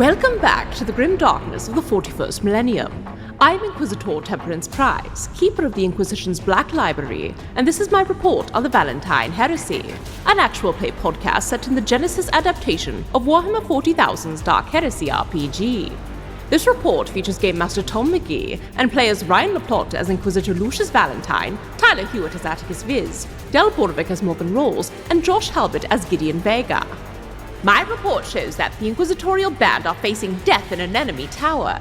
Welcome back to the grim darkness of the 41st millennium. I'm Inquisitor Temperance Prize, keeper of the Inquisition's Black Library, and this is my report on the Valentyne Heresy, an actual play podcast set in the Genesis adaptation of Warhammer 40,000's Dark Heresy RPG. This report features Game Master Tom McGee and players Ryan LaPlante as Inquisitor Lucius Valentyne, Tyler Hewitt as Attikus Viz, Del Borovic as Morgan Rolls, and Josh Halbot as Gideon Vega. My report shows that the Inquisitorial band are facing death in an enemy tower.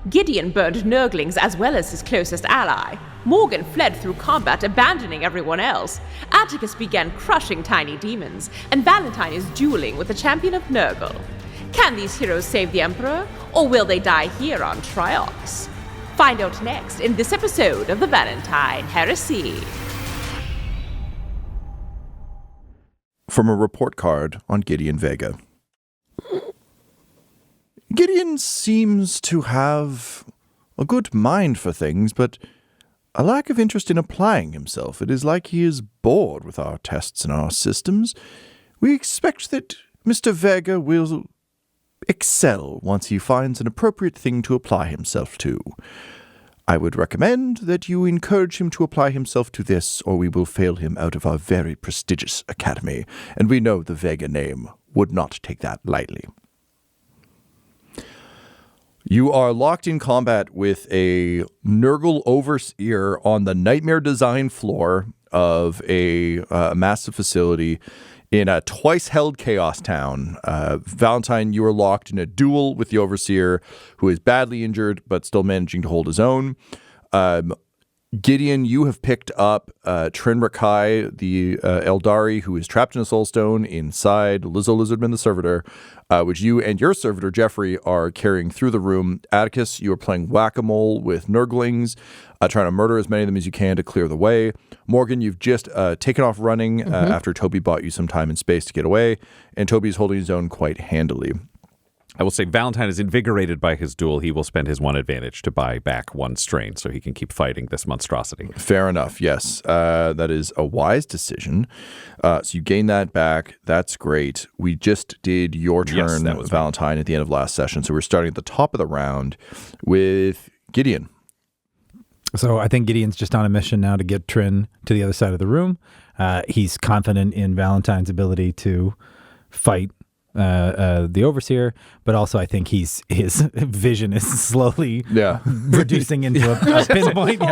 Gideon burned Nurglings as well as his closest ally. Morgan fled through combat, abandoning everyone else. Attikus began crushing tiny demons, and Valentyne is dueling with the champion of Nurgle. Can these heroes save the Emperor, or will they die here on Triox? Find out next in this episode of the Valentyne Heresy. From a report card on Gideon Vega. Gideon seems to have a good mind for things, but a lack of interest in applying himself. It is like he is bored with our tests and our systems. We expect that Mr. Vega will excel once he finds an appropriate thing to apply himself to. I would recommend that you encourage him to apply himself to this, or we will fail him out of our very prestigious academy, and we know the Vega name would not take that lightly. You are locked in combat with a Nurgle overseer on the nightmare design floor of a massive facility in a twice-held chaos town. Valentyne, you are locked in a duel with the Overseer, who is badly injured, but still managing to hold his own. Gideon, you have picked up Trinrakai, the Eldari, who is trapped in a soulstone inside Lizzo Lizardman the Servitor, which you and your servitor, Jeffrey, are carrying through the room. Attikus, you are playing whack-a-mole with Nurglings, trying to murder as many of them as you can to clear the way. Morgan, you've just taken off running after Toby bought you some time and space to get away, and Toby's holding his own quite handily. I will say Valentyne is invigorated by his duel. He will spend his one advantage to buy back one strain so he can keep fighting this monstrosity. Fair enough, yes. That is a wise decision. So you gain that back. That's great. We just did your turn, Valentyne, at the end of last session. So we're starting at the top of the round with Gideon. So I think Gideon's just on a mission now to get Trin to the other side of the room. He's confident in Valentyne's ability to fight the Overseer, but also I think his vision is slowly reducing into a pinpoint.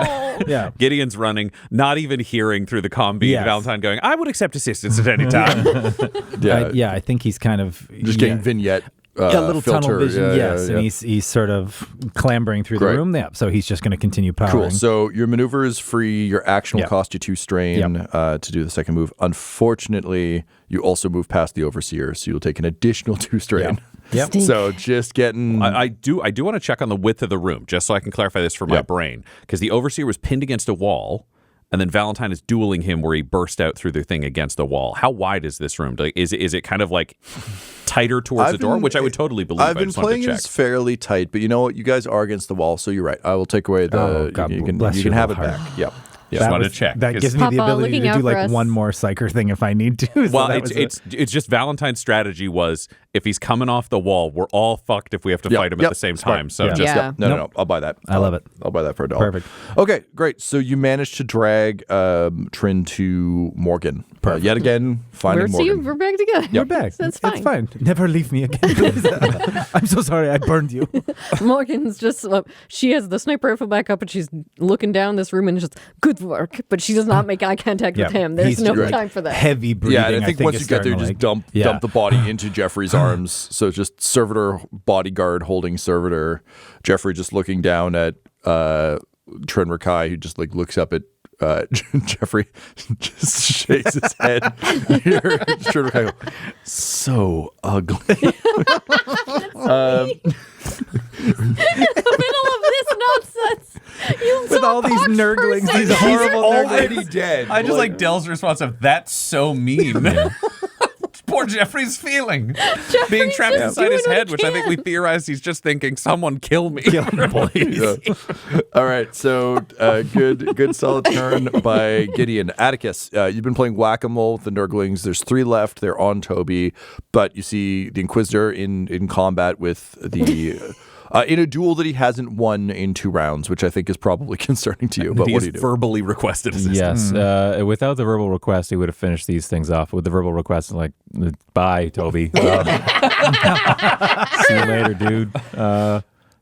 Yeah. Gideon's running, not even hearing through the comm beam. Yes. Valentyne going, I would accept assistance at any time. I think he's kind of just getting vignette. A little filter. tunnel vision, and he's sort of clambering through the room. Yeah, so he's just going to continue powering. Cool. So your maneuver is free. Your action will cost you 2 strain to do the second move. Unfortunately, you also move past the Overseer, so you'll take an additional 2 strain. Yep. So just getting... I do want to check on the width of the room, just so I can clarify this for my brain, because the Overseer was pinned against a wall, and then Valentyne is dueling him where he burst out through the thing against the wall. How wide is this room? Is it kind of like tighter towards the door, which I would totally believe? I've been playing it as fairly tight, but you know what? You guys are against the wall, so you're right. I will take away the... you can have it back. Yep. Just wanted to check. That gives me the ability to do like one more psyker thing if I need to. Well, it's just Valentyne's strategy was if he's coming off the wall, we're all fucked if we have to fight him at the same time. So no, I'll buy that. I love it. I'll buy that for $1. Perfect. Okay, great. So you managed to drag Trin to Morgan. Yet again, finding Morgan. We're back together. We're back. That's fine. It's fine. Never leave me again, please. I'm so sorry I burned you. Morgan's just, she has the sniper rifle back up and she's looking down this room and just, good work. But she does not make eye contact with him. There's no time for that. Heavy breathing. Yeah, and I think once you get there, you just dump the body into Jeffrey's arms. So just servitor, bodyguard holding servitor. Jeffrey just looking down at Trinrakai, who just like looks up at Jeffrey, just shakes his head. Trinrakai go, so ugly. In the middle of this nonsense, with all these Nurglings, these horrible already dead. I just like Dell's response of, that's so mean. poor Jeffrey's feeling. Being trapped inside his head, which I think we theorized he's just thinking, someone kill me. Kill him, please. Yeah. All right, so good solid turn by Gideon. Attikus, you've been playing whack-a-mole with the Nurglings. There's 3 left. They're on Toby, but you see the Inquisitor in combat with the... in a duel that he hasn't won in 2 rounds, which I think is probably concerning to you. But what do you do? Verbally requested assistance. Yes. Without the verbal request, he would have finished these things off. With the verbal request, like, bye, Toby. See you later, dude.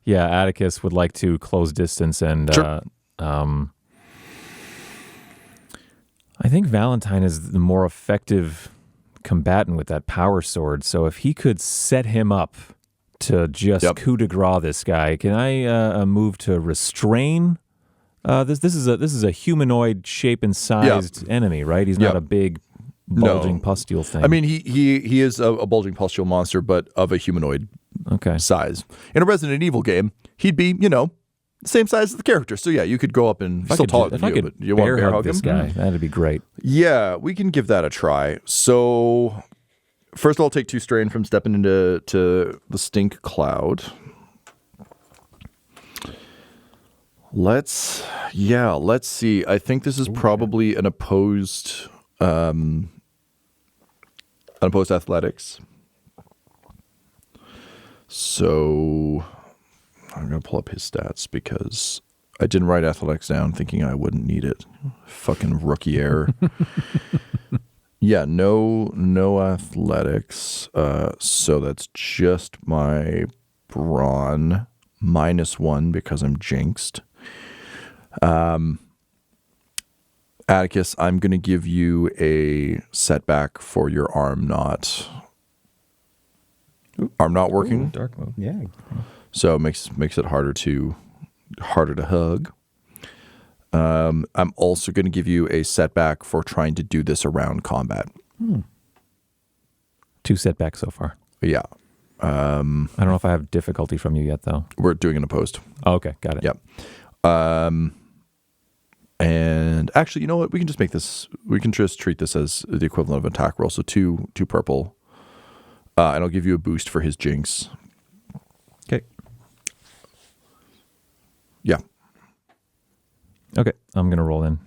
Yeah, Attikus would like to close distance and... Sure. I think Valentyne is the more effective combatant with that power sword. So if he could set him up to just coup de grace this guy, can I move to restrain? This is a humanoid shape and sized enemy, right? He's not a big bulging pustule thing. I mean, he is a bulging pustule monster, but of a humanoid size. In a Resident Evil game, he'd be, the same size as the character. So yeah, you could go up and still taller than you, but you want to bear hug this guy. That'd be great. Yeah, we can give that a try. So first I'll take 2 strain from stepping into the stink cloud. Let's see. I think this is probably an opposed athletics. So I'm going to pull up his stats because I didn't write athletics down thinking I wouldn't need it. Fucking rookie error. Yeah, no athletics. So that's just my brawn -1 because I'm jinxed. Attikus, I'm going to give you a setback for your arm not working. Dark mode. Yeah. So it makes it harder to hug. I'm also going to give you a setback for trying to do this around combat. 2 setbacks so far. Yeah. I don't know if I have difficulty from you yet, though. We're doing an opposed. Oh, okay, got it. Yep. And actually, you know what? We can just treat this as the equivalent of an attack roll. So 2 purple. And I'll give you a boost for his jinx. Okay. Yeah. Okay, I'm going to roll in.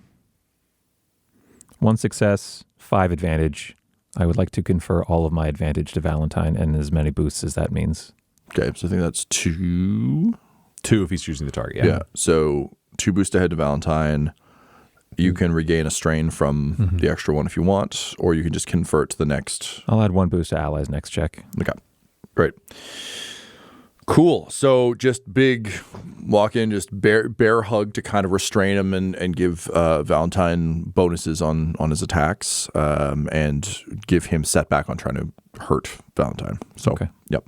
1 success, 5 advantage. I would like to confer all of my advantage to Valentyne and as many boosts as that means. Okay, so I think that's 2. 2 if he's choosing the target. Yeah. So 2 boosts ahead to Valentyne. You can regain a strain from the extra 1 if you want, or you can just convert to the next. I'll add 1 boost to allies next check. Okay, great. Cool. So just big walk in, just bear hug to kind of restrain him and give Valentyne bonuses on his attacks and give him setback on trying to hurt Valentyne. So, yep.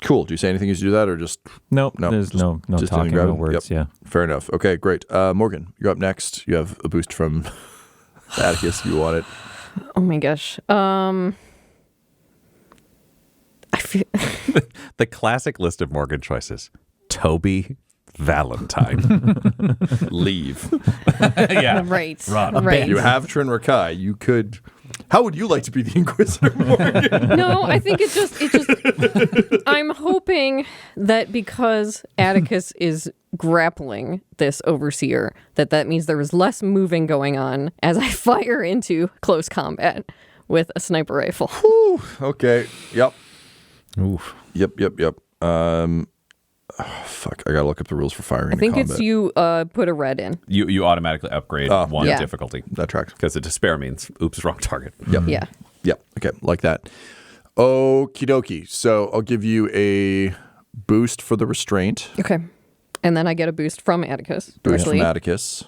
Cool. Do you say anything as you do that or just... Nope, there's no talking, no words, yeah. Fair enough. Okay, great. Morgan, you're up next. You have a boost from Attikus. You want it. Oh my gosh. I feel the classic list of Morgan choices: Toby, Valentyne, leave. Yeah, right. You have Trin Rakai. You could. How would you like to be the Inquisitor, Morgan? No, I think it just. I'm hoping that because Attikus is grappling this overseer, that means there is less moving going on as I fire into close combat with a sniper rifle. Whew. Okay. Yep. Oof. Yep. Fuck, I gotta look up the rules for firing. I think it's you put a red in. You automatically upgrade 1 difficulty. That tracks. Because a despair means, oops, wrong target. Yep. Yeah. Yep. Okay, like that. Okie dokie. So I'll give you a boost for the restraint. Okay. And then I get a boost from Attikus. Boost from Attikus.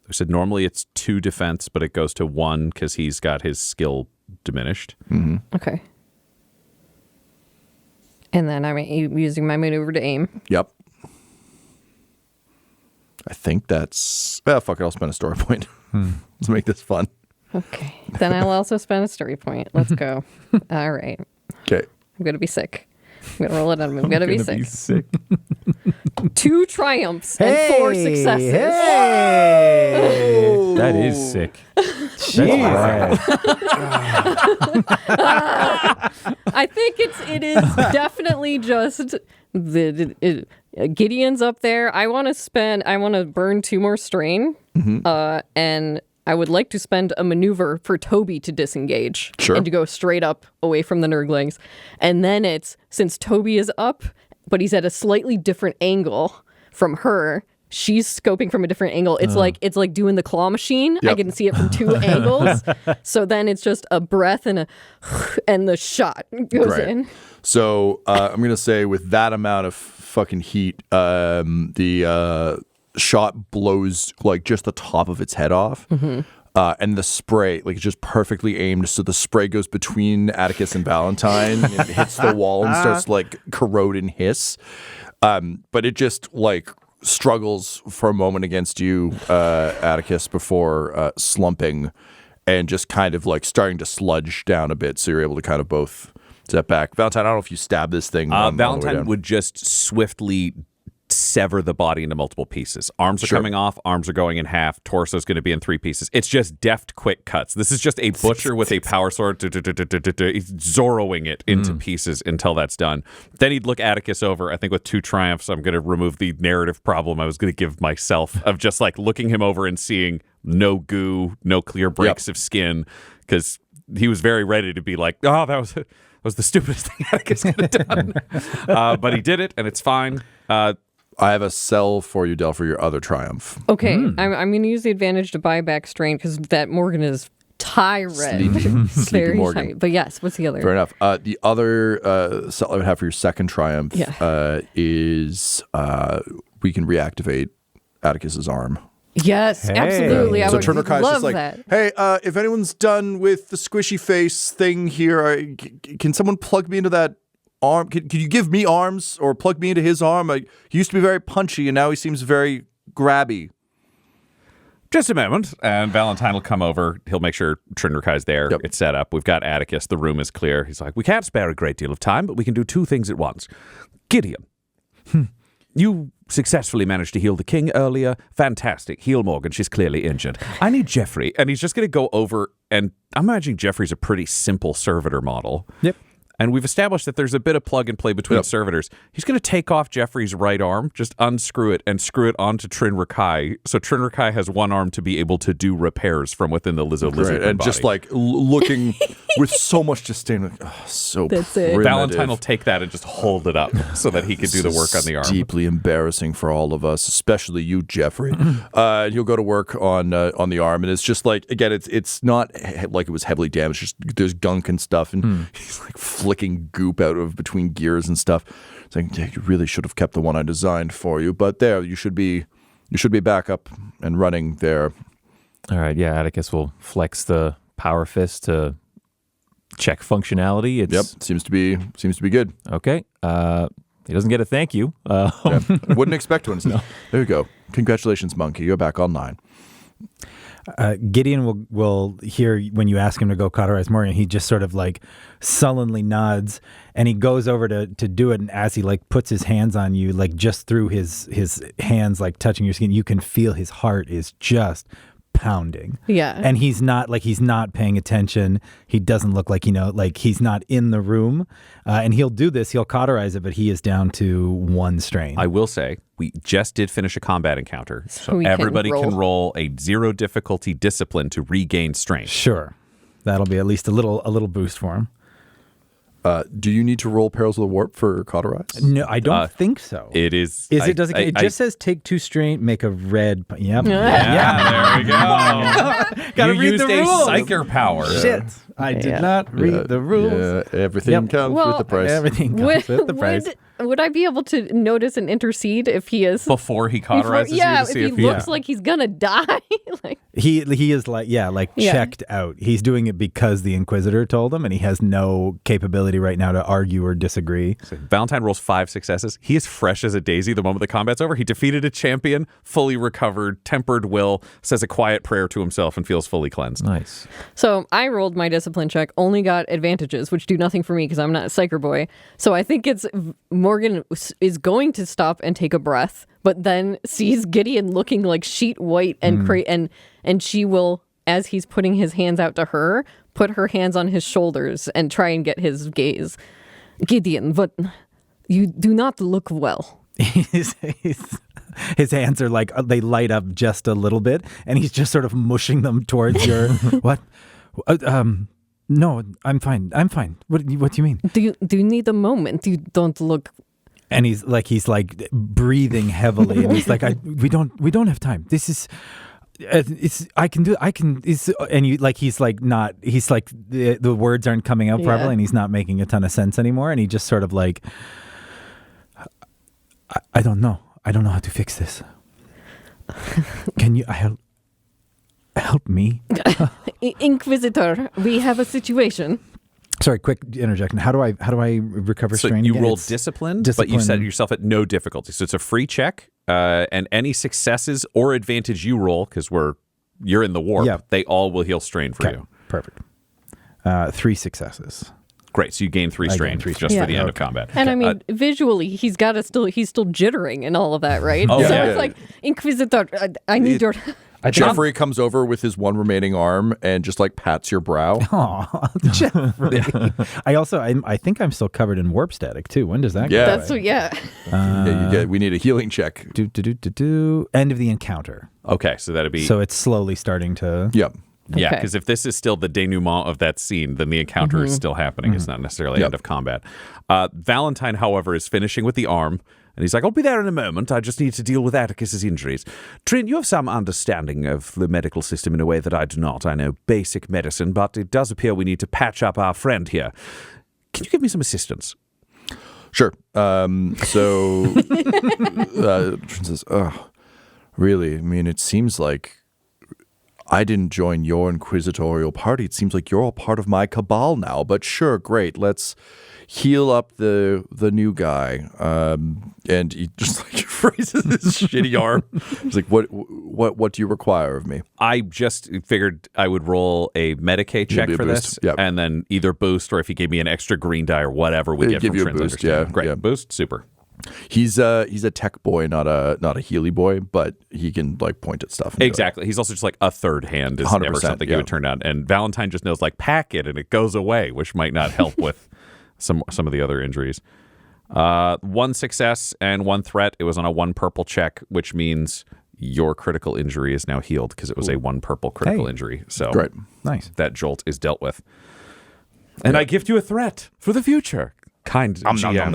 I said normally it's 2 defense, but it goes to 1 because he's got his skill diminished. Mm-hmm. Okay. And then I'm using my maneuver to aim. Yep. I think that's... fuck it, I'll spend a story point. Let's make this fun. Okay. Then I'll also spend a story point. Let's go. All right. Okay. I'm going to be sick. gonna roll it on him. I'm gonna be Gonna sick. be sick. 2 triumphs and 4 successes. Hey! That is sick. Jeez. I think it is definitely just Gideon's up there. I want to burn 2 more strain, and I would like to spend a maneuver for Toby to disengage and to go straight up away from the Nurglings. And then since Toby is up, but he's at a slightly different angle from her. She's scoping from a different angle. It's like doing the claw machine. Yep. I can see it from 2 angles. So then it's just a breath and the shot goes in. So I'm going to say with that amount of fucking heat, the shot blows like just the top of its head off. And the spray, like, it's just perfectly aimed. So the spray goes between Attikus and Valentyne and hits the wall and starts like corrode and hiss. But it just like struggles for a moment against you, Attikus, before slumping and just kind of like starting to sludge down a bit. So you're able to kind of both step back. Valentyne, I don't know if you stab this thing. Valentyne would just swiftly sever the body into multiple pieces. Arms are coming off, arms are going in half, torso's going to be in 3 pieces. It's just deft, quick cuts. This is just a butcher with a power sword, he's Zorroing it into pieces until that's done. Then he'd look Attikus over. I think with 2 triumphs, I'm going to remove the narrative problem I was going to give myself of just like looking him over and seeing no goo, no clear breaks of skin, because he was very ready to be like, oh, that was the stupidest thing Attikus could have done. But he did it, and it's fine. I have a sell for you, Del, for your other triumph. Okay, I'm going to use the advantage to buy back strain because that Morgan is tirade. Very Morgan. tight. But yes, what's the other? Fair enough. The other sell I would have for your second triumph is we can reactivate Attikus's arm. Yes, absolutely. I So would Turner Kai's love just like, that. hey, if anyone's done with the squishy face thing here, can someone plug me into that arm? Can you give me arms or plug me into his arm? He used to be very punchy, and now he seems very grabby. Just a moment, and Valentyne will come over. He'll make sure Trinderkai's there. It's set up. We've got Attikus. The room is clear. He's like, we can't spare a great deal of time, but we can do 2 things at once. Gideon, you successfully managed to heal the king earlier. Fantastic. Heal Morgan. She's clearly injured. I need Jeffrey. And he's just going to go over, and I'm imagining Jeffrey's a pretty simple servitor model. Yep. And we've established that there's a bit of plug and play between servitors. He's going to take off Jeffrey's right arm, just unscrew it, and screw it onto Trinrakai. So Trinrakai has one arm to be able to do repairs from within the lizard And body. just like looking with so much disdain, like, so That's it. primitive. Valentyne will take that and just hold it up so that he could do the work on the arm. Deeply embarrassing for all of us, especially you, Jeffrey. He'll go to work on the arm, and it's just like, again, it's not like it was heavily damaged. Just there's gunk and stuff, and he's like flicking goop out of between gears and stuff. It's like, yeah, you really should have kept the one I designed for you, but there, you should be back up and running there. All right, yeah, Attikus will flex the power fist to check functionality. Seems to be good. Okay. He doesn't get a thank you. Wouldn't expect one. No. There you go. Congratulations, monkey. You're back online. Gideon will hear when you ask him to go cauterize Morgan. He just sort of like sullenly nods, and he goes over to do it. And as he like puts his hands on you, like just through his hands, like touching your skin, you can feel his heart is just pounding. Yeah. And he's not paying attention. He doesn't look like, like he's not in the room. And he'll do this. He'll cauterize it, but he is down to 1 strain. I will say, we just did finish a combat encounter, so we everybody can can roll a 0 difficulty discipline to regain strength. Sure. That'll be at least a little boost for him. Do you need to roll Perils of the Warp for cauterize? No, I don't think so. It is. It just says take 2 strain, make a red. Yep. Yeah, there we go. Gotta you read used the a rules. psyker power. Shit. I did not read the rules. Yeah, everything comes with the price. Everything comes with the price. Would I be able to notice and intercede if he is Before he cauterizes you to see if he looks like he's gonna die? Like He is checked out. He's doing it because the Inquisitor told him, and he has no capability right now to argue or disagree. Valentyne rolls 5 successes. He is fresh as a daisy the moment the combat's over. He defeated a champion, fully recovered, tempered will, says a quiet prayer to himself, and feels fully cleansed. Nice. So I rolled my discipline check, only got advantages, which do nothing for me because I'm not a psyker boy. So I think it's Morgan is going to stop and take a breath, but then sees Gideon looking like sheet white and and she will, as he's putting his hands out to her, put her hands on his shoulders and try and get his gaze. Gideon, but you do not look well. His hands are like, they light up just a little bit, and he's just sort of mushing them towards your, what? No, I'm fine. What do you mean? Do you need a moment? You don't look. And he's like breathing heavily, and he's like, we don't have time. This is, the words aren't coming out properly, and he's not making a ton of sense anymore, and he just sort of like, I don't know how to fix this. Can you help me? Inquisitor, we have a situation. Sorry, quick interjection. How do I recover So strain? you again? rolled It's disciplined, but you set yourself at no difficulty. So it's a free check, and any successes or advantage you roll, because you're in the warp, they all will heal strain for you. Perfect. 3 successes. Great. So you gain 3 strain just for the end of combat. And I mean, visually, he's still jittering and all of that, right? Oh, so yeah. it's like, Inquisitor, I need your. Jeffrey comes over with his one remaining arm and just like pats your brow. Aw, Jeffrey. I think I'm still covered in warp static too. When does that go away? That's what, yeah. We need a healing check. End of the encounter. Okay, so that'd be... So it's slowly starting to... Yep. Yeah, Okay. because if this is still the denouement of that scene, then the encounter is still happening. It's not necessarily end of combat. Valentyne, however, is finishing with the arm, and he's like, I'll be there in a moment. I just need to deal with Attikus's injuries. Trin, you have some understanding of the medical system in a way that I do not. I know basic medicine, but it does appear we need to patch up our friend here. Can you give me some assistance? Sure. Trin says, really? I mean, it seems like I didn't join your Inquisitorial party. It seems like you're all part of my cabal now. But sure, great. Let's heal up the new guy. And he just like raises his shitty arm. He's like, what do you require of me? I just figured I would roll a Medicaid check for this, and then either boost, or if he gave me an extra green die or whatever we get give from you a Trin's boost, understanding. yeah, Great. yeah. Boost, super. He's a tech boy, not a Healy boy, but he can like point at stuff. And Exactly. He's also just like a third hand is 100%, never something you would turn down. And Valentyne just knows like pack it and it goes away, which might not help with some of the other injuries. 1 success and 1 threat. It was on a 1 purple check, which means your critical injury is now healed because it was a 1 purple critical injury. So Great. Nice. that jolt is dealt with. And I gift you a threat for the future. Kind GM.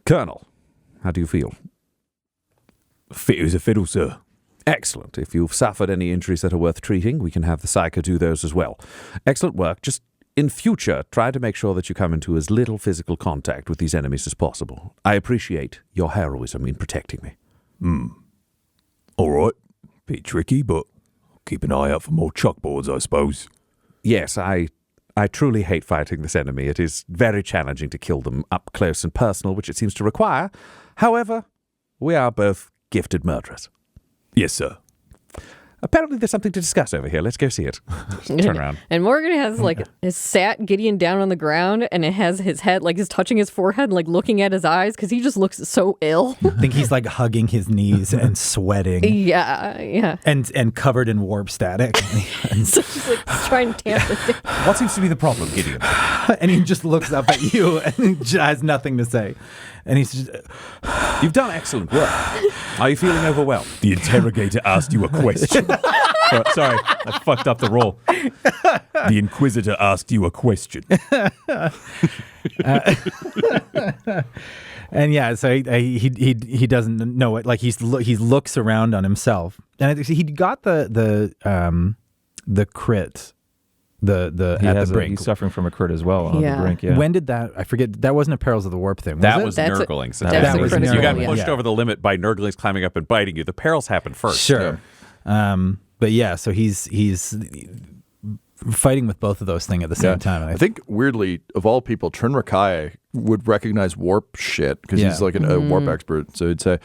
Colonel, how do you feel? Fit as a fiddle, sir. Excellent. If you've suffered any injuries that are worth treating, we can have the psyker do those as well. Excellent work. Just in future, try to make sure that you come into as little physical contact with these enemies as possible. I appreciate your heroism in protecting me. All right. Bit tricky, but keep an eye out for more chalkboards, I suppose. Yes, I truly hate fighting this enemy. It is very challenging to kill them up close and personal, which it seems to require. However, we are both gifted murderers. Yes, sir. Apparently there's something to discuss over here. Let's go see it. Turn around. And Morgan has has sat Gideon down on the ground, and it has his head like is touching his forehead, like looking at his eyes because he just looks so ill. I think he's like hugging his knees and sweating. Yeah. And covered in warp static. So she's like trying to tamp it down. What seems to be the problem, Gideon? And he just looks up at you and has nothing to say. And he's just... You've done excellent work. Are you feeling overwhelmed? The interrogator asked you a question. Sorry, I fucked up the roll. The Inquisitor asked you a question. And yeah, so he doesn't know it. Like he looks around on himself, and he got the crit. The at the brink. He's suffering from a crit as well on the brink. Yeah. When did that? I forget. That wasn't a Perils of the Warp thing. That it? was That's Nurglings. that was You got Nurgling, pushed yeah. over the limit by Nurglings climbing up and biting you. The perils happened first. Sure. But yeah, so he's fighting with both of those things at the same time. And I think weirdly, of all people, Trin Rakai would recognize warp shit because he's like a warp expert. So he'd say,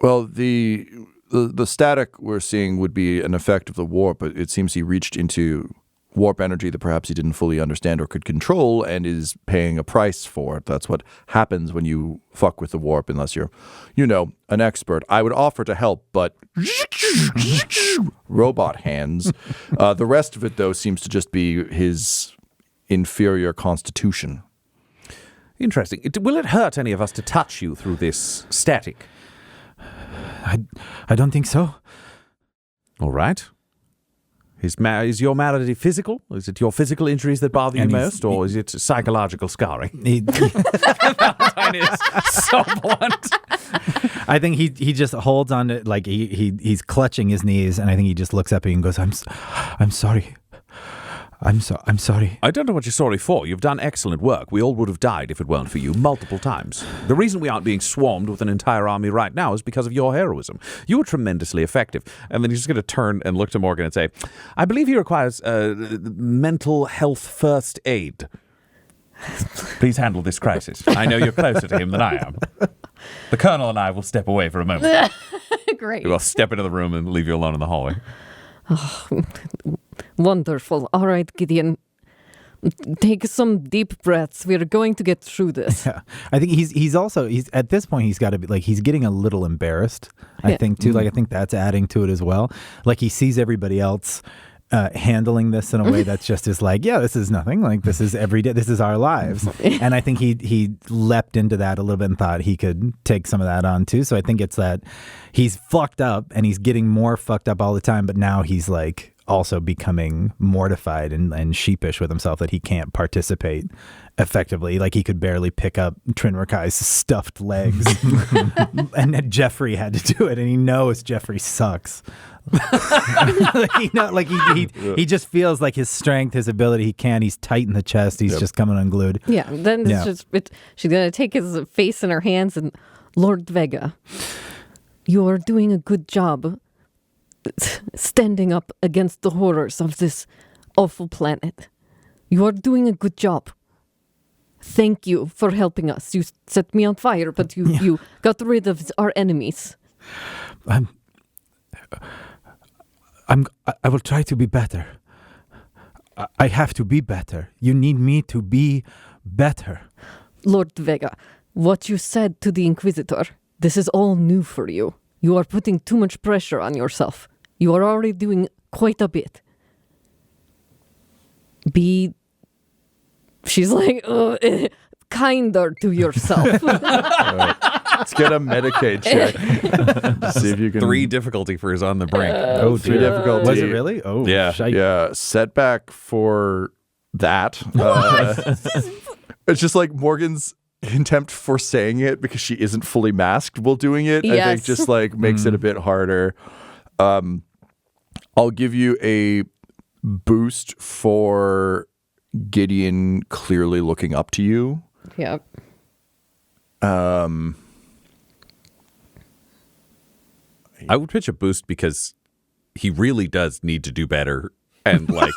well, the the static we're seeing would be an effect of the warp, but it seems he reached into warp energy that perhaps he didn't fully understand or could control and is paying a price for it. That's what happens when you fuck with the warp, unless you're, an expert. I would offer to help, but robot hands. The rest of it, though, seems to just be his inferior constitution. Interesting. Will it hurt any of us to touch you through this static? I don't think so. All right. Is your malady physical? Is it your physical injuries that bother you most, or is it psychological scarring? Valentyne is so blunt. I think he just holds on to, like, he's clutching his knees, and I think he just looks up at you and goes, I'm sorry. I'm sorry. I don't know what you're sorry for. You've done excellent work. We all would have died if it weren't for you multiple times. The reason we aren't being swarmed with an entire army right now is because of your heroism. You were tremendously effective. And then he's just going to turn and look to Morgan and say, I believe he requires mental health first aid. Please handle this crisis. I know you're closer to him than I am. The Colonel and I will step away for a moment. Great. We'll step into the room and leave you alone in the hallway. Oh, wonderful. All right, Gideon. Take some deep breaths. We're going to get through this. Yeah. I think he's at this point he's got to be like, he's getting a little embarrassed, I think too. Like, I think that's adding to it as well. Like, he sees everybody else handling this in a way that's just is like, yeah, this is nothing. Like, this is every day. This is our lives. And I think he leapt into that a little bit and thought he could take some of that on too. So I think it's that he's fucked up and he's getting more fucked up all the time. But now he's like also becoming mortified and sheepish with himself that he can't participate effectively. Like, he could barely pick up Trinrakai's stuffed legs. And then Jeffrey had to do it, and he knows Jeffrey sucks. He just feels like his strength, his ability, he's tight in the chest, he's just coming unglued. Yeah, then she's going to take his face in her hands and, Lord Vega, you are doing a good job standing up against the horrors of this awful planet. You are doing a good job. Thank you for helping us. You set me on fire, but you got rid of our enemies. I will try to be better. I have to be better. You need me to be better. Lord Vega, what you said to the Inquisitor, this is all new for you. You are putting too much pressure on yourself. You are already doing quite a bit. She's like, kinder to yourself. Let's get a Medicaid check. See if you can. 3 difficulty for his on the brink. 3 difficulty. Was it really? Oh, yeah. Shite. Yeah, setback for that. It's just like Morgan's contempt for saying it because she isn't fully masked while doing it. Yes. I think just like makes it a bit harder. I'll give you a boost for Gideon clearly looking up to you. Yep. I would pitch a boost because he really does need to do better. And like,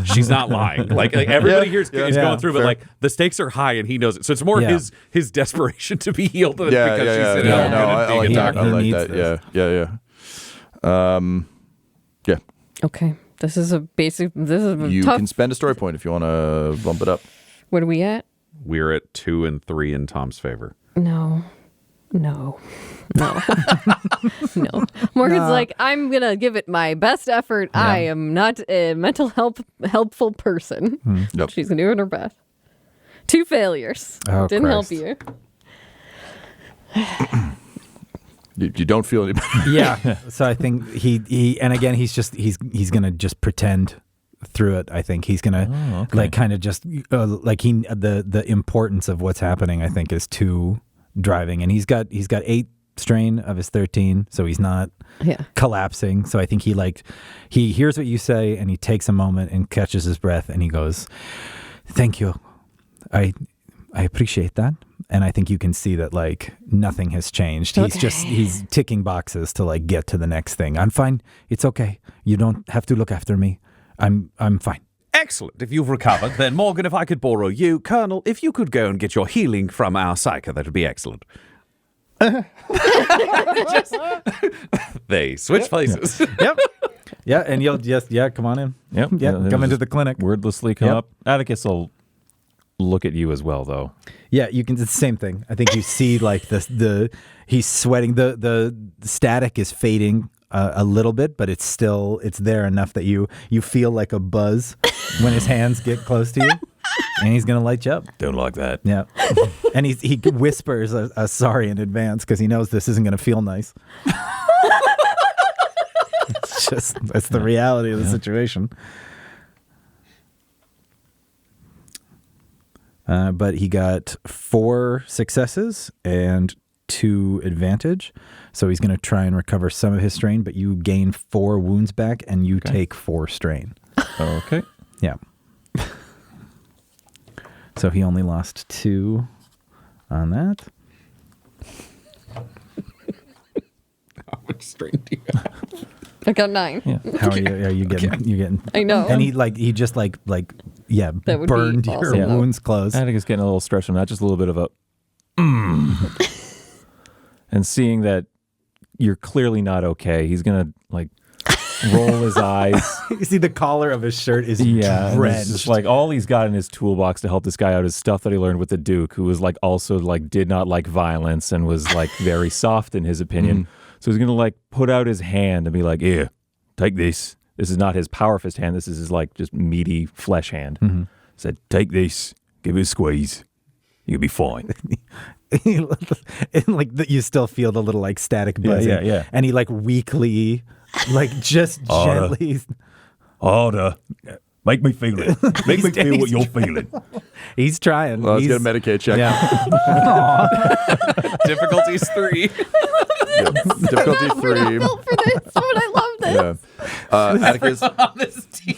she's not lying. Like everybody here is going through, but like the stakes are high and he knows it. So it's more his desperation to be healed than because she's in I like that. I like that. Yeah. Okay. This is a You tough. can spend a story point if you want to bump it up. What are we at? We're at 2 and 3 in Tom's favor. No. No. Morgan's like, I'm going to give it my best effort. Yeah. I am not a mental helpful person. Yep. She's doing her best. 2 failures. Oh, Didn't Christ. help you. You don't feel any better. Yeah. So I think he and again he's gonna just pretend through it. I think he's gonna like kind of just like the importance of what's happening. I think is too driving, and he's got 8 strain of his 13, so he's not collapsing. So I think he hears what you say, and he takes a moment and catches his breath, and he goes, "Thank you, I appreciate that." And I think you can see that like nothing has changed. Okay. He's ticking boxes to like get to the next thing. I'm fine. It's okay. You don't have to look after me. I'm fine. Excellent. If you've recovered, then Morgan, if I could borrow you, Colonel, if you could go and get your healing from our psyker, that would be excellent. They switch places. Yep. Yeah, and you'll just come on in. Yep. Yeah, They'll come into just the clinic. Wordlessly come Yep. up. Attikus will look at you as well, though. Yeah, you can. It's the same thing. I think you see like the he's sweating. The static is fading a little bit, but it's there enough that you feel like a buzz when his hands get close to you, and he's gonna light you up. Don't like that. Yeah, and he whispers a sorry in advance because he knows this isn't gonna feel nice. That's the reality of the situation. But he got 4 successes and 2 advantage. So he's going to try and recover some of his strain, but you gain 4 wounds back and you take 4 strain. Okay. Yeah. So he only lost 2 on that. How much strain do you have? I got 9. Yeah. How are you getting? You're getting. I know. And he just burned That would be your awesome, though. wounds closed. Attikus getting a little stretch from that, just a little bit of a and seeing that you're clearly not okay, he's gonna like roll his eyes. You see the collar of his shirt is And it's drenched. just like all he's got in his toolbox to help this guy out is stuff that he learned with the Duke, who was like also like did not like violence and was like very soft in his opinion. So he's gonna like put out his hand and be like, "Here, take this." This is not his power fist hand. This is his like just meaty flesh hand. Said, "Take this, give it a squeeze. You'll be fine." And like you still feel the little like static buzzing. yeah. And he like weakly, like just gently. Harder. Make me feel it. Make me feel what you're feeling. He's trying. Well, let's get a Medicaid check. Yeah. Difficulty's 3. Difficulty 3. Built for this, but I love this. Yeah. Attikus, On this team.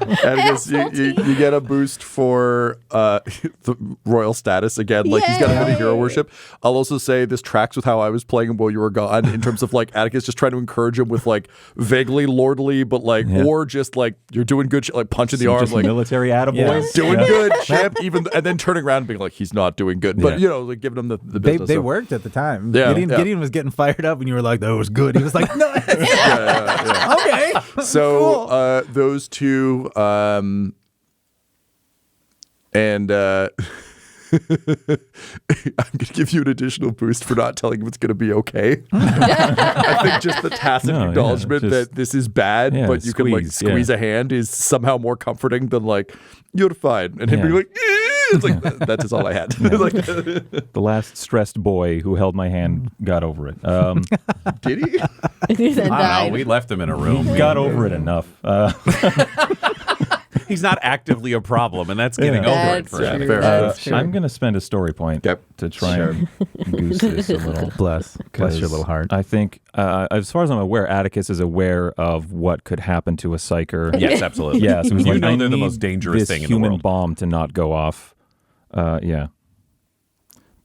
Attikus, you get a boost for the royal status again. Like he's got a bit of hero worship. I'll also say this tracks with how I was playing him while you were gone in terms of like Attikus just trying to encourage him with like vaguely lordly, but like or just like you're doing good shit, like punching the arm, Just like military attaboys. doing good, champ. Even and then turning around and being like he's not doing good, but like giving him the business. They so. worked at the time. Yeah, Gideon was getting fired up, and you were like, "That was good." He was like, "No, Yeah. okay." So Cool. those two, and I'm going to give you an additional boost for not telling him it's going to be okay. I think just the tacit acknowledgement that this is bad, but you can like squeeze a hand is somehow more comforting than like, "You're fine." And him being like, it's like, that's just all I had. Like, The last stressed boy who held my hand got over it. did he? He then I don't died. know. We left him in a room. Got over it enough. He's not actively a problem, and that's getting over it That's for true. him. Fair. That's true. I'm going to spend a story point Yep. to try and goose this a little. Bless your little heart. I think, as far as I'm aware, Attikus is aware of what could happen to a psyker. Yes, absolutely. Yeah, so he's You like, know I they're the need most dangerous this thing in the human world. bomb to not go off. Yeah.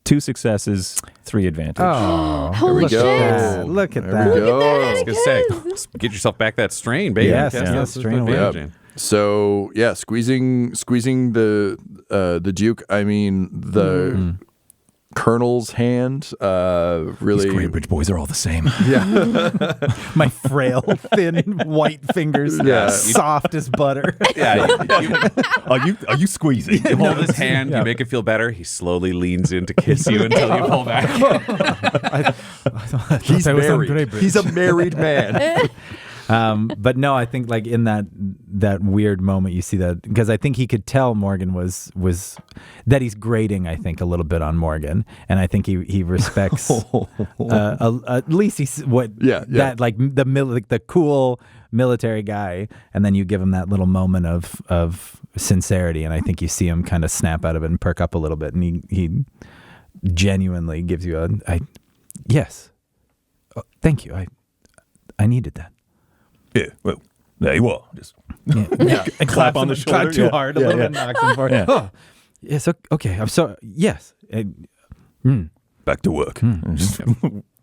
2 successes, 3 advantage. Oh, Holy we go. shit. look at There that. we go. I was going to say, get yourself back that strain, baby. Yes, Cast yes, that strain away. advantage. So yeah, squeezing the Duke. I mean the Colonel's hand. Really, These Greenbridge boys are all the same. My frail, thin, white fingers, Yeah. soft as butter. Yeah, you Are you squeezing? hold his hand, you make it feel better. He slowly leans in to kiss you until you pull back. he's married. He's a married man. But no, I think like in that weird moment you see that because I think he could tell Morgan was that he's grating I think a little bit on Morgan, and I think he respects at least he's that like the cool military guy, and then you give him that little moment of sincerity, and I think you see him kind of snap out of it and perk up a little bit, and he genuinely gives you yes, thank you, I needed that. Yeah, well, there you are. Just And clap on the shoulder. Clap too Yeah. hard, a Yeah, little yeah. bit knocks him forward. Yeah. Oh, yes, okay. I'm sorry. Yes. back to work. Just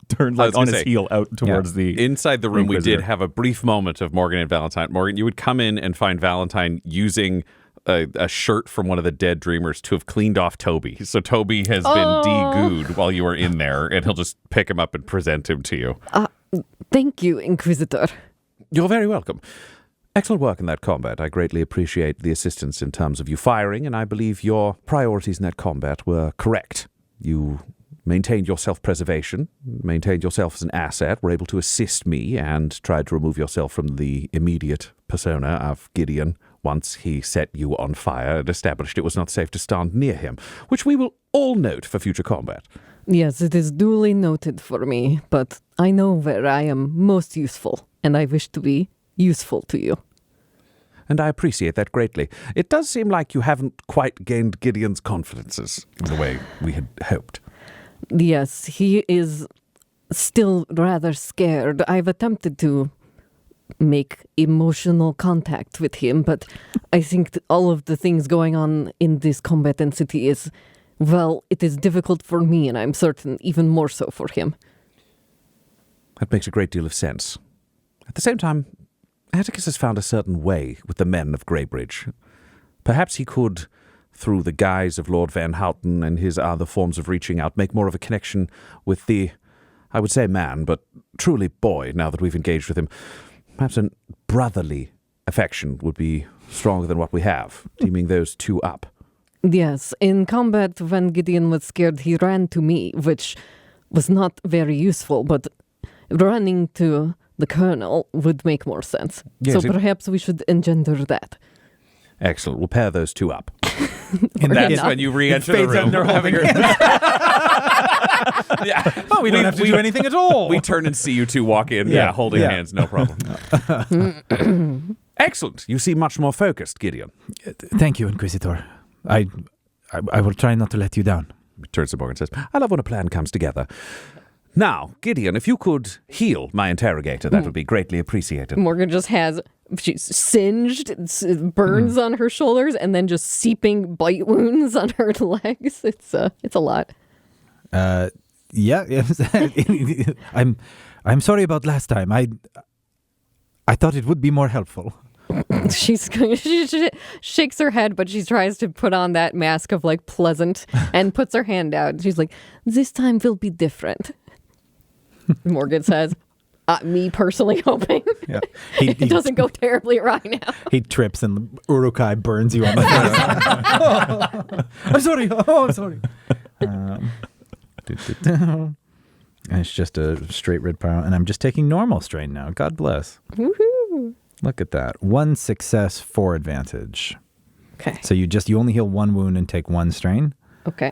turned I was like on gonna his say, heel out towards the Inside the room, we Inquisitor. did have a brief moment of Morgan and Valentyne. Morgan, you would come in and find Valentyne using a shirt from one of the dead dreamers to have cleaned off Toby. So Toby has been de-gooed while you were in there, and he'll just pick him up and present him to you. Thank you, Inquisitor. You're very welcome. Excellent work in that combat. I greatly appreciate the assistance in terms of you firing, and I believe your priorities in that combat were correct. You maintained your self-preservation, maintained yourself as an asset, were able to assist me, and tried to remove yourself from the immediate persona of Gideon once he set you on fire and established it was not safe to stand near him, which we will all note for future combat. Yes, it is duly noted for me, but I know where I am most useful, and I wish to be useful to you. And I appreciate that greatly. It does seem like you haven't quite gained Gideon's confidences in the way we had hoped. Yes, he is still rather scared. I've attempted to make emotional contact with him, but I think all of the things going on in this combatant city is, well, it is difficult for me, and I'm certain even more so for him. That makes a great deal of sense. At the same time, Attikus has found a certain way with the men of Greybridge. Perhaps he could, through the guise of Lord Van Houten and his other forms of reaching out, make more of a connection with the, I would say man, but truly boy, now that we've engaged with him. Perhaps a brotherly affection would be stronger than what we have, teaming those two up. Yes, in combat, when Gideon was scared, he ran to me, which was not very useful, but running to the colonel would make more sense. Yes, so perhaps we should engender that. Excellent. We'll pair those two up. And That's when you re-enter the room. Yeah. Oh, we don't have to do anything at all. We turn and see you two walk in, holding hands, no problem. Excellent. You seem much more focused, Gideon. Thank you, Inquisitor. I will try not to let you down. He turns to Morgan and says, I love when a plan comes together. Now, Gideon, if you could heal my interrogator, that would be greatly appreciated. Morgan just has, she's singed, burns on her shoulders, and then just seeping bite wounds on her legs. It's a lot. Yeah, I'm sorry about last time. I thought it would be more helpful. She shakes her head, but she tries to put on that mask of like pleasant and puts her hand out. She's like, this time will be different. Morgan says, me personally hoping it doesn't go terribly right now. He trips and Uruk-hai burns you on the face. I'm sorry. I'm sorry. And it's just a straight red power, and I'm just taking normal strain now. God bless. Woohoo! Look at that. 1 success, 4 advantage. Okay. So you only heal 1 wound and take 1 strain. Okay.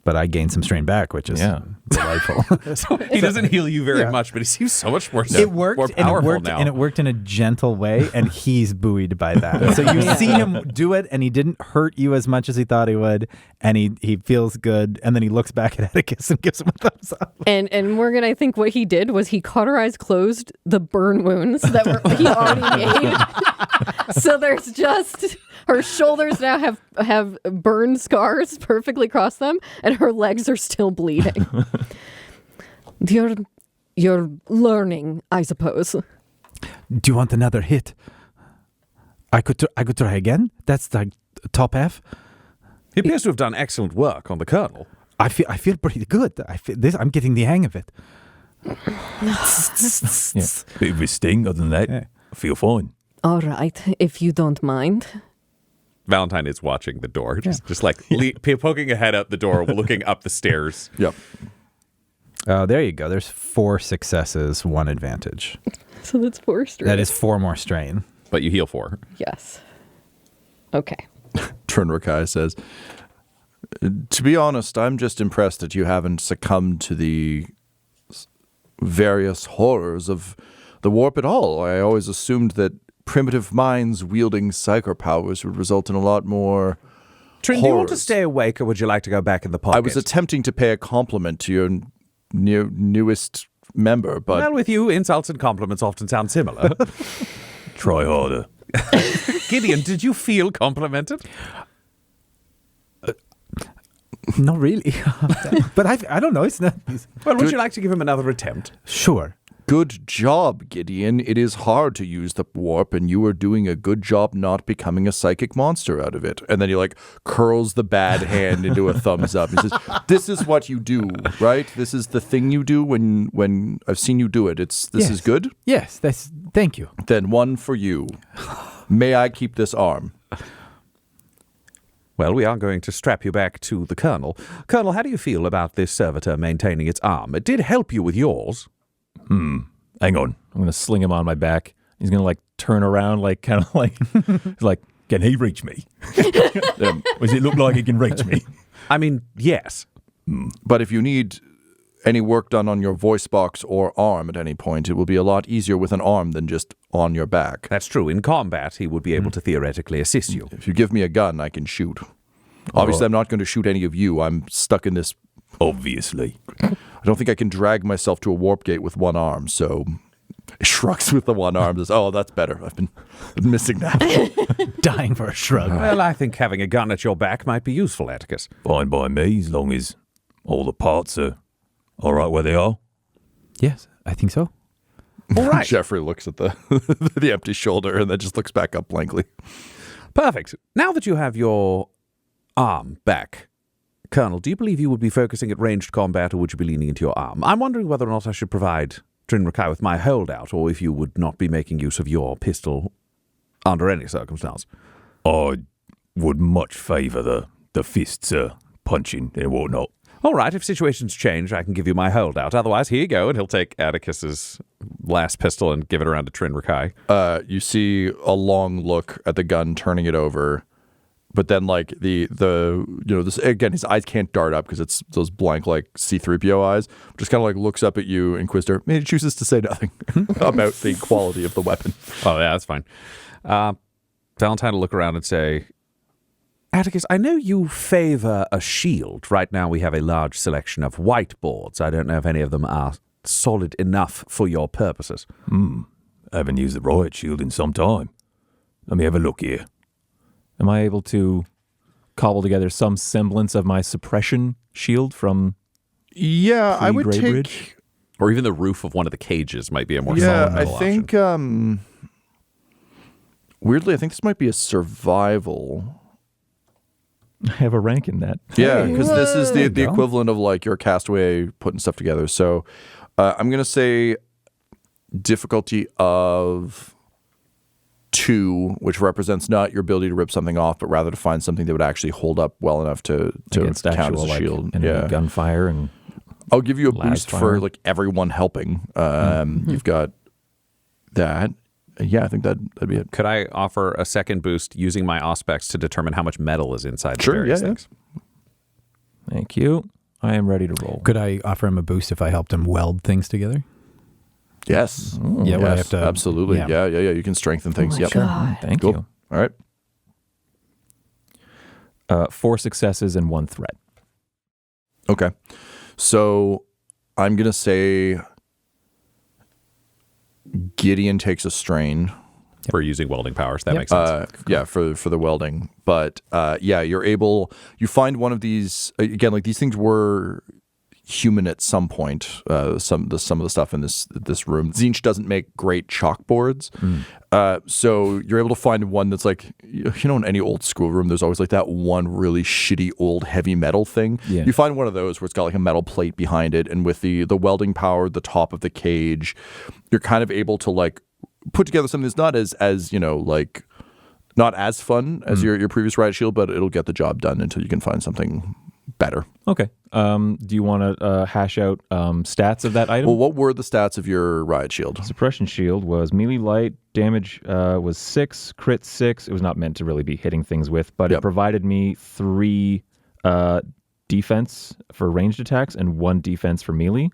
But I gained some strain back, which is delightful. So he doesn't heal you very much, but he seems so much more, it worked, more powerful now. And it worked in a gentle way, and he's buoyed by that. So you see him do it, and he didn't hurt you as much as he thought he would, and he feels good, and then he looks back at Attikus and gives him a thumbs up. And Morgan, I think what he did was he cauterized closed the burn wounds that he already made. So there's just... Her shoulders now have burn scars perfectly across them, and her legs are still bleeding. You're learning, I suppose. Do you want another hit? I could try again. That's like top half. He appears to have done excellent work on the colonel. I feel pretty good. I'm getting the hang of it. Bit of a sting, other than that, I feel fine. All right, if you don't mind. Valentyne is watching the door, just like poking a head out the door, looking up the stairs. Yep. There you go. There's 4 successes, 1 advantage. So that's 4 strain. That is 4 more strain. But you heal 4. Yes. Okay. Trunrakai says, to be honest, I'm just impressed that you haven't succumbed to the various horrors of the warp at all. I always assumed that primitive minds wielding psycho powers would result in a lot more Trin, horrors. do you want to stay awake, or would you like to go back in the pocket? I was attempting to pay a compliment to your newest member, but... Well, with you, insults and compliments often sound similar. Try harder. Gideon, did you feel complimented? Not really. But I don't know. It's not... Well, would you like to give him another attempt? Sure. Good job, Gideon. It is hard to use the warp, and you are doing a good job not becoming a psychic monster out of it. And then he like curls the bad hand into a thumbs up. He says, "This is what you do, right? This is the thing you do when I've seen you do it. This is good? Yes, thank you. Then one for you. May I keep this arm?" Well, we are going to strap you back to the Colonel. Colonel, how do you feel about this servitor maintaining its arm? It did help you with yours. Hang on. I'm going to sling him on my back. He's going to like turn around, like kind of like, like, can he reach me? Does it look like he can reach me? I mean, yes. But if you need any work done on your voice box or arm at any point, it will be a lot easier with an arm than just on your back. That's true. In combat, he would be able to theoretically assist you. If you give me a gun, I can shoot. Obviously, I'm not going to shoot any of you. I'm stuck in this. Obviously. I don't think I can drag myself to a warp gate with one arm, so it shrugs with the one arm. Says, "Oh, that's better. I've been missing that." Dying for a shrug. Well, I think having a gun at your back might be useful, Attikus. Fine by me, as long as all the parts are all right where they are. Yes, I think so. All right. Jeffrey looks at the the empty shoulder and then just looks back up blankly. Perfect. Now that you have your arm back, Colonel, do you believe you would be focusing at ranged combat, or would you be leaning into your arm? I'm wondering whether or not I should provide Trin Rakai with my holdout, or if you would not be making use of your pistol under any circumstance. I would much favour the fists punching and whatnot. All right, if situations change, I can give you my holdout. Otherwise, here you go, and he'll take Atticus's last pistol and give it around to Trin Rakai. You see a long look at the gun, turning it over. But then, like, this again, his eyes can't dart up because it's those blank, like, C-3PO eyes. Just kind of, like, looks up at you, Inquisitor. And he chooses to say nothing about the quality of the weapon. Oh, yeah, that's fine. Valentyne will look around and say, Attikus, I know you favor a shield. Right now we have a large selection of whiteboards. I don't know if any of them are solid enough for your purposes. I haven't used the riot shield in some time. Let me have a look here. Am I able to cobble together some semblance of my suppression shield from I would take... Greybridge? Or even the roof of one of the cages might be a more solid metal option. think, weirdly, I think this might be a survival. I have a rank in that. Yeah, because this is the go. equivalent of, like, your castaway putting stuff together. So I'm going to say difficulty of 2, which represents not your ability to rip something off, but rather to find something that would actually hold up well enough to Against count actual, as a like, shield. enemy gunfire and I'll give you a las boost fire. for, like, everyone helping. You've got that. Yeah, I think that'd be it. Could I offer a second boost using my Auspex to determine how much metal is inside the Sure, various yeah. things? Thank you. I am ready to roll. Could I offer him a boost if I helped him weld things together? Yes. Yeah, would I Yes, have to? absolutely. Yeah. Yeah. You can strengthen things. Yep. Thank Cool. you. All right. 4 successes and 1 threat. Okay. So I'm going to say Gideon takes a strain. For using welding powers. That makes sense. Yeah, for the welding. But you find one of these, again, like, these things were human at some point. Some of the stuff in this room. Tzeentch doesn't make great chalkboards. So you're able to find one that's like, in any old schoolroom, there's always like that one really shitty old heavy metal thing. Yeah. You find one of those where it's got like a metal plate behind it, and with the welding power at the top of the cage, you're kind of able to, like, put together something that's not as like, not as fun as your previous riot shield, but it'll get the job done until you can find something better. Okay. Do you want to hash out stats of that item? Well, what were the stats of your riot shield? Suppression shield was melee light, damage was 6, crit 6. It was not meant to really be hitting things with, but it provided me 3 defense for ranged attacks and 1 defense for melee.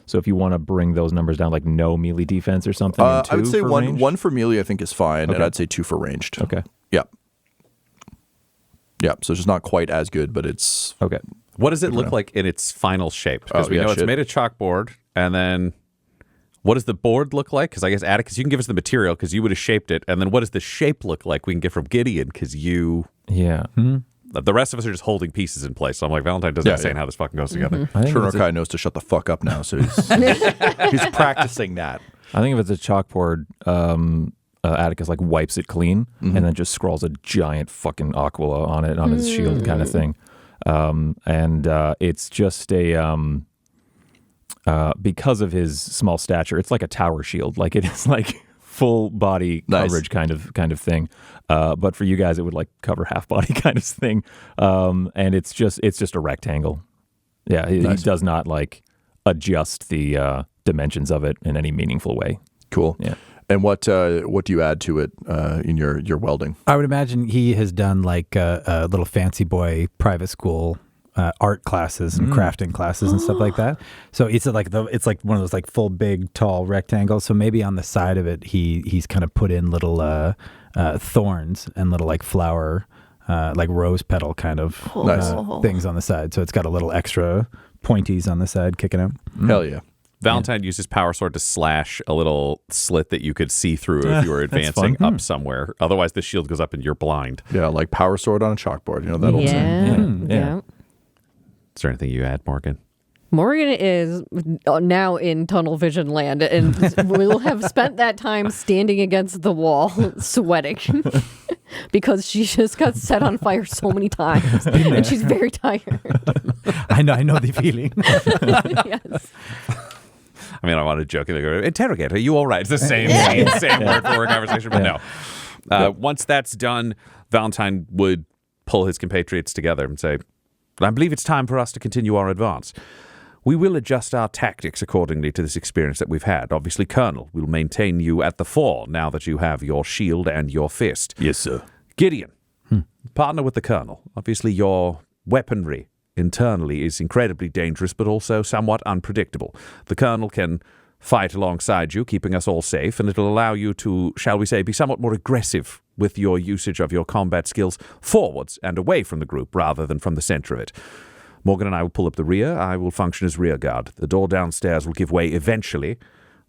So if you want to bring those numbers down, like no melee defense or something, and 2 I would say for one ranged? 1 for melee I think is fine, Okay. and I'd say 2 for ranged. Okay. Yep. So it's just not quite as good, but it's... Okay. What does it look like in its final shape? Because we know it's made of chalkboard, and then what does the board look like? Because I guess, Attikus, you can give us the material because you would have shaped it, and then what does the shape look like we can get from Gideon because you... Yeah. The rest of us are just holding pieces in place. So I'm like, Valentyne doesn't understand how this fucking goes together. Chernokai knows to shut the fuck up now, so he's practicing that. I think if it's a chalkboard, Attikus like wipes it clean and then just scrawls a giant fucking aquila on it on his shield kind of thing. It's just a because of his small stature, it's like a tower shield. Like it is like full body coverage kind of thing. But for you guys, it would like cover half body kind of thing. And it's just a rectangle. Yeah, he does not like adjust the dimensions of it in any meaningful way. Cool. Yeah. And what do you add to it in your welding? I would imagine he has done like a little fancy boy private school art classes and crafting classes and stuff like that. So it's like one of those like full big tall rectangles. So maybe on the side of it he's kind of put in little thorns and little like flower like rose petal kind of things on the side. So it's got a little extra pointies on the side kicking out. Hell yeah. Valentyne used his power sword to slash a little slit that you could see through if you were advancing up somewhere. Otherwise, the shield goes up and you're blind. Yeah, like power sword on a chalkboard. You know that old saying. Yeah. Is there anything you add, Morgan? Morgan is now in tunnel vision land, and will have spent that time standing against the wall, sweating, because she just got set on fire so many times, and she's very tired. I know the feeling. Yes. I mean, I want to joke. Interrogate, are you all right? It's the same word for word conversation, but no. Once that's done, Valentyne would pull his compatriots together and say, I believe it's time for us to continue our advance. We will adjust our tactics accordingly to this experience that we've had. Obviously, Colonel, we'll maintain you at the fore now that you have your shield and your fist. Yes, sir. Gideon, partner with the Colonel. Obviously, your weaponry internally is incredibly dangerous, but also somewhat unpredictable. The Colonel can fight alongside you, keeping us all safe, and it'll allow you to, shall we say, be somewhat more aggressive with your usage of your combat skills forwards and away from the group rather than from the center of it. Morgan and I will pull up the rear. I will function as rear guard. The door downstairs will give way eventually.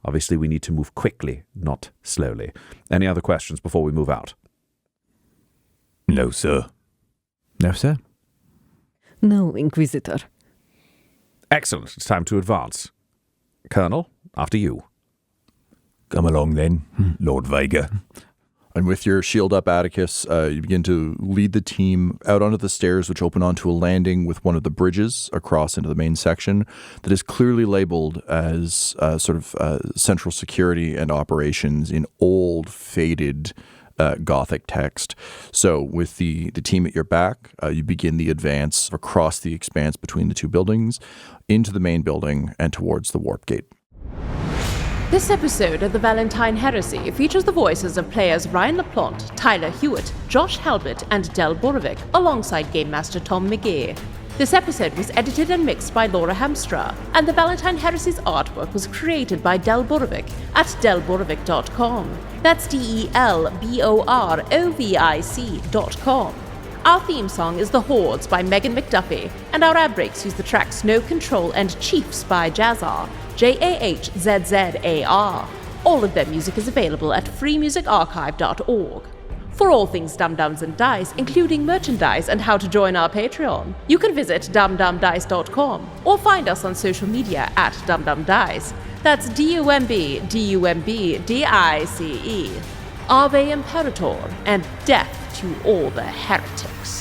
Obviously, we need to move quickly, not slowly. Any other questions before we move out? No, sir. No, sir. No, Inquisitor. Excellent. It's time to advance. Colonel, after you. Come along then, Lord Vega. And with your shield up, Attikus, you begin to lead the team out onto the stairs, which open onto a landing with one of the bridges across into the main section that is clearly labeled as central security and operations in old, faded Gothic text. So with the team at your back, you begin the advance across the expanse between the two buildings into the main building and towards the warp gate. This episode of the Valentyne Heresy features the voices of players Ryan LaPlante, Tyler Hewitt, Josh Halbot, and Del Borovic, alongside Game Master Tom McGee. This episode was edited and mixed by Laura Hamstra, and the Valentyne Heresy's artwork was created by Del Borovic at delborovic.com. That's DELBOROVIC.com. Our theme song is The Hordes by Megan McDuffie, and our ad breaks use the tracks No Control and Chiefs by Jazzar, JAHZZAR. All of their music is available at freemusicarchive.org. For all things Dum-Dums and Dice, including merchandise and how to join our Patreon, you can visit dumdumdice.com or find us on social media at dumdumdice. That's DUMBDICE. Ave Imperator, and death to all the heretics.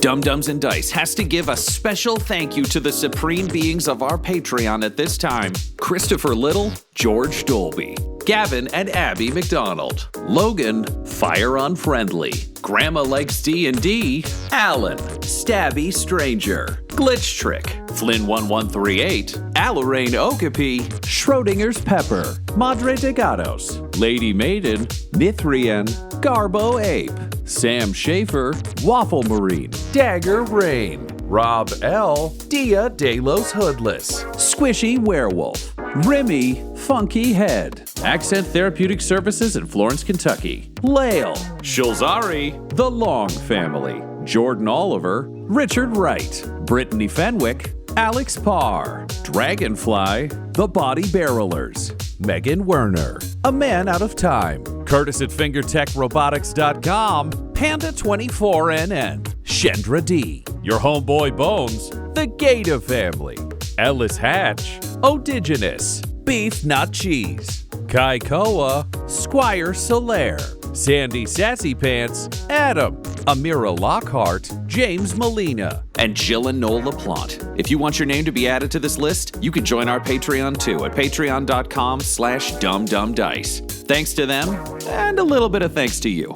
Dum-Dums and Dice has to give a special thank you to the supreme beings of our Patreon at this time: Christopher Little, George Dolby, Gavin and Abby McDonald, Logan, Fire Unfriendly, Grandma Likes D&D, Alan, Stabby Stranger, Glitch Trick, Flynn1138, Alarain Okapi, Schrodinger's Pepper, Madre de Gatos, Lady Maiden, Mithrian, Garbo Ape, Sam Schaefer, Waffle Marine, Dagger Rain, Rob L, Dia De Los Hoodless, Squishy Werewolf, Remy Funky Head, Accent Therapeutic Services in Florence, Kentucky, Lael, Shulzari, The Long Family, Jordan Oliver, Richard Wright, Brittany Fenwick, Alex Parr, Dragonfly, The Body Barrelers, Megan Werner, A Man Out of Time, Curtis at fingertechrobotics.com, Panda24NN, Shendra D, Your Homeboy Bones, The Gator Family, Ellis Hatch, Odigenous, Beef Not Cheese, Kai Koa, Squire Solaire, Sandy Sassy Pants, Adam, Amira Lockhart, James Molina, and Jill and Noel LaPlante. If you want your name to be added to this list, you can join our Patreon too at patreon.com/dumdumdice. Thanks to them, and a little bit of thanks to you.